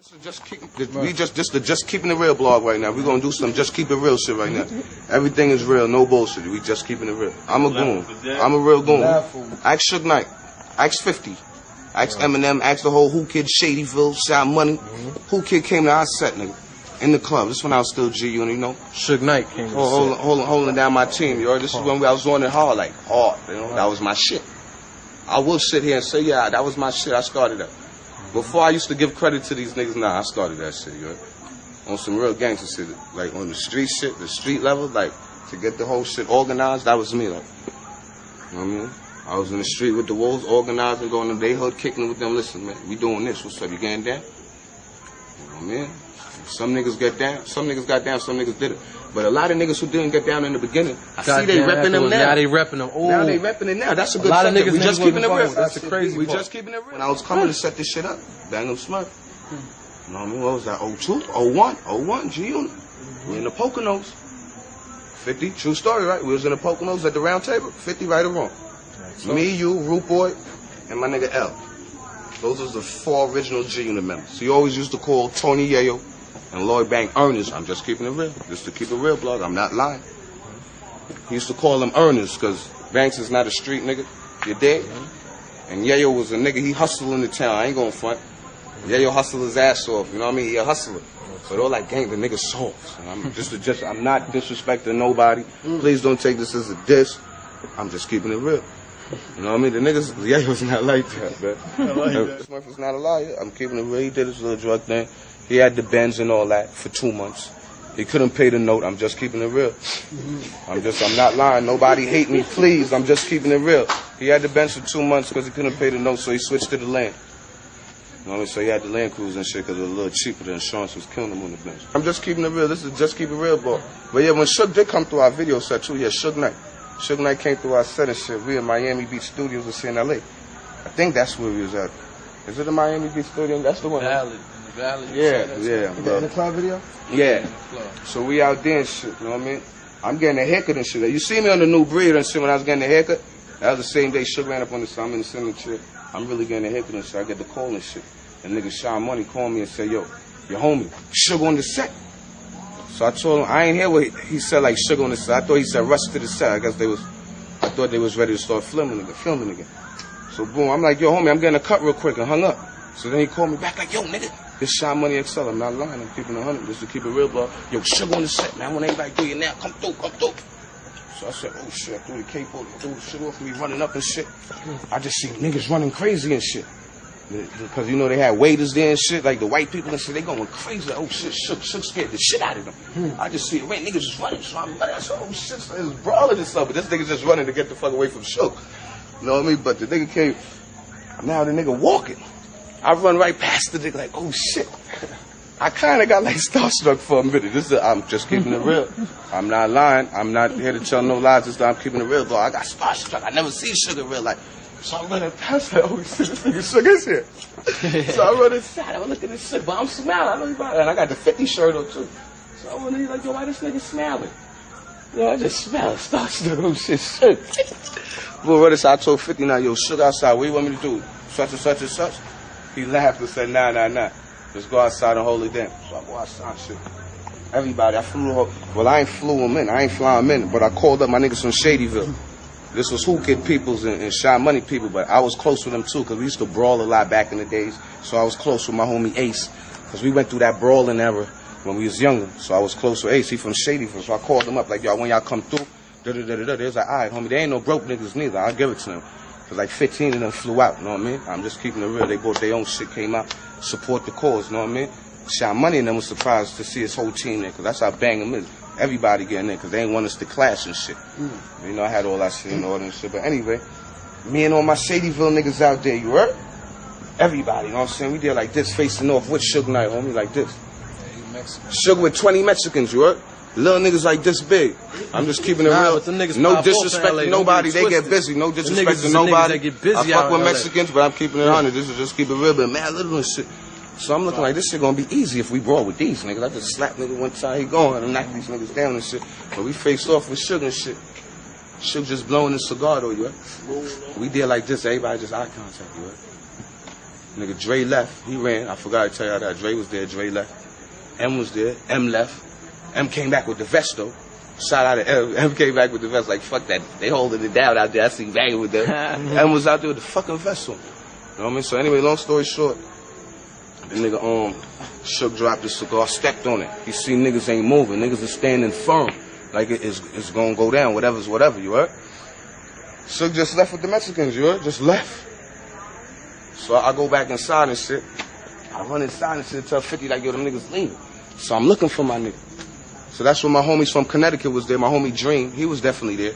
This is just keeping it real blog right now. We're gonna do some just keep it real shit right now. Everything is real, no bullshit. We just keeping it real. I'm a goon. I'm a real goon. Ask Suge Knight. Ask 50. Ask Eminem. Ask the whole Who Kid, Shadyville, Shot Money. Who Kid came to our set, nigga. In the club. This when I was still G-Unit, you know. Suge Knight came to holding down my team, you know. This is when I was on it hard, like hard, you know. That was my shit. I will sit here and say, yeah, that was my shit. I started that. Before I used to give credit to these niggas, nah, I started that shit, you know. On some real gangster shit, like on the street shit, the street level, like to get the whole shit organized, that was me, like. You know what I mean? I was in the street with the wolves, organizing, going to their hood, kicking it with them. Listen, man, we doing this. What's up? You getting down? You know what I mean? Some niggas get down, some niggas got down, some niggas didn't. But a lot of niggas who didn't get down in the beginning, I see they repping them now. Now they repping them. Ooh. Now they repping it now. That's a good lot of niggas we just keeping it real. That's the crazy We part. just keeping it real. When I was coming to set this shit up, bang them Smurf. You know what I mean? What was that? 02? 01? 01? G-Unit. We in the Poconos. 50, true story, right? We was in the Poconos at the round table. 50, right or wrong. Me, you, Root Boy, and my nigga L. Those was the 4 original G-Unit members. He always used to call Tony Yayo and Lloyd Bank earners. I'm just keeping it real. Just to keep it real, blog. I'm not lying. He used to call them earners because Banks is not a street nigga. You dig? And Yayo was a nigga. He hustled in the town. I ain't gonna front. Yayo hustled his ass off. You know what I mean? He a hustler. But all that gang, the nigga soft. I'm I'm not disrespecting nobody. Please don't take this as a diss. I'm just keeping it real. You know what I mean? The niggas, Yayo's not like that, man. Smurf is not a liar. I'm keeping it real. He did his little drug thing. He had the Benz and all that for 2 months. He couldn't pay the note. I'm just keeping it real. I'm not lying. Nobody hate me, please. I'm just keeping it real. He had the Benz for 2 months because he couldn't pay the note, so he switched to the land. You know what I mean? So he had the Land Cruiser and shit because it was a little cheaper. The insurance was killing him on the bench. I'm just keeping it real. This is just keep it real, bro. But yeah, when Suge did come through our video set too, yeah, Suge Knight. Suge Knight came through our set and shit. We in Miami Beach Studios in LA. I think that's where we was at. Is it the Miami Beach Studio? That's the one. Valley. Yeah. In the club video? Yeah. So we out there and shit, you know what I mean? I'm getting a haircut and shit. You see me on the New Breed and shit when I was getting a haircut? That was the same day Suge ran up on the side. I'm in the center shit. I'm really getting a haircut and shit. I get the call and shit. And nigga Sean Money called me and said, yo, your homie, Suge on the set. So I told him, I ain't hear what he said, like Suge on the set. I thought he said rush to the set. I thought they was ready to start filming again. So boom, I'm like, yo homie, I'm getting a cut real quick and hung up. So then he called me back like, yo nigga, this Sean Money XL, I'm not lying, I'm keeping 100, just to keep it real, bro. Yo, Suge on the set, man, I want everybody to do you now, come through. So I said, oh shit, I threw the cape on, threw the shit off me running up and shit. I just see niggas running crazy and shit. Because, you know, they had waiters there and shit, like the white people and shit, they going crazy. Oh shit, Suge scared the shit out of them. I just see wait, niggas just running, so I'm like, oh shit, so it's brawling and stuff, but this nigga's just running to get the fuck away from Suge. You know what I mean? But the nigga came, now the nigga walking. I run right past the nigga like, oh shit. I kind of got like starstruck for a minute. I'm just keeping it real. I'm not lying. I'm not here to tell no lies. Just I'm keeping it real, though. I got starstruck. I never seen Suge in real life. So I run past that. Oh shit, this nigga Suge is here. So I run inside. I look at this shit, but I'm smiling. I know you about it. And I got the 50 shirt on too. So I run in like, yo, why this nigga smiling? Yo, I just smell starstruck. Oh shit. Well, what is I told 50 now, yo, Suge outside. What do you want me to do? Such and such and such. He laughed and said, nah. Let's go outside and hold it down. So I go outside shit. Everybody, I ain't flew him in. I ain't fly him in. But I called up my niggas from Shadyville. This was Who Kid peoples and Shot Money people, but I was close with them too, because we used to brawl a lot back in the days. So I was close with my homie Ace, because we went through that brawling era when we was younger. So I was close with Ace. He from Shadyville. So I called him up like, y'all, when y'all come through, They was like, all right, homie, they ain't no broke niggas neither. I'll give it to them. Cause like 15 of them flew out, you know what I mean? I'm just keeping it real. They bought their own shit, came out, support the cause, you know what I mean? Shot Money and them was surprised to see his whole team there, cause that's how bang them is. Everybody getting there, cause they ain't want us to clash and shit. You know, I had all that shit and all that shit. But anyway, me and all my Shadyville niggas out there, you heard? Everybody, you know what I'm saying? We did like this, facing off with Suge Knight, homie, like this. Suge with 20 Mexicans, you heard? Little niggas like this big. I'm just keeping it real. No disrespect to nobody. They get busy. No disrespect to nobody. I fuck with Mexicans, but I'm keeping it 100. This is just keep it real, but mad little and shit. So I'm looking like this shit gonna be easy if we brawl with these niggas. I just slap nigga one time, he going and knock these niggas down and shit. But we faced off with Suge and shit. Suge just blowing his cigar though, you heard? We did like this. Everybody just eye contact, you heard? Nigga, Dre left. He ran. I forgot to tell y'all that. Dre was there. Dre left. M was there. M left. M came back with the vest, though. Shout out to M. M came back with the vest. Like, fuck that. They holding it down out there. I see banging with them. M was out there with the fucking vest on. You know what I mean? So anyway, long story short, the nigga, Shook dropped his cigar, stepped on it. He see niggas ain't moving. Niggas is standing firm. Like it's gonna go down. Whatever's whatever, you heard? Shook just left with the Mexicans, you heard? Just left. So I go back inside and shit. I run inside and shit, tell 50 like, yo, them niggas leaving. So I'm looking for my nigga. So that's when my homies from Connecticut was there. My homie Dream, he was definitely there.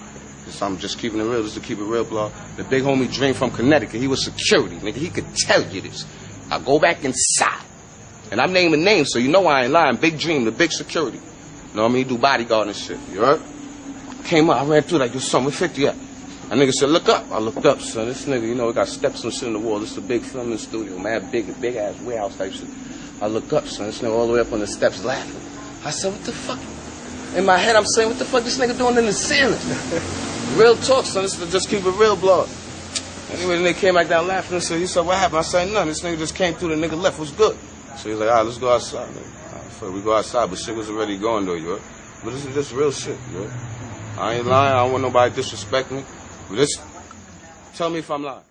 So I'm just keeping it real, just to keep it real, blog. The big homie Dream from Connecticut, he was security, nigga. He could tell you this. I go back inside. And I'm naming names, so you know I ain't lying. Big Dream, the big security. You know what I mean? He do bodyguard and shit, you heard? Came up, I ran through like, yo, son, where 50 at? That nigga said, look up. I looked up, son. This nigga, you know, got steps and shit in the wall. This is a big filming studio, man. Big ass warehouse type shit. I look up, son. This nigga all the way up on the steps laughing. I said, what the fuck? In my head, I'm saying, what the fuck this nigga doing in the ceiling? Real talk, son. This is just keep it real, blog. Anyway, the nigga came back down laughing and said, he said, what happened? I said, nothing. This nigga just came through, the nigga left. What's good? So he's like, all right, let's go outside, nigga. All right, fuck, we go outside, but shit was already going, though, you heard? But this is just real shit, you heard? I ain't lying. I don't want nobody to disrespect me. But this, tell me if I'm lying.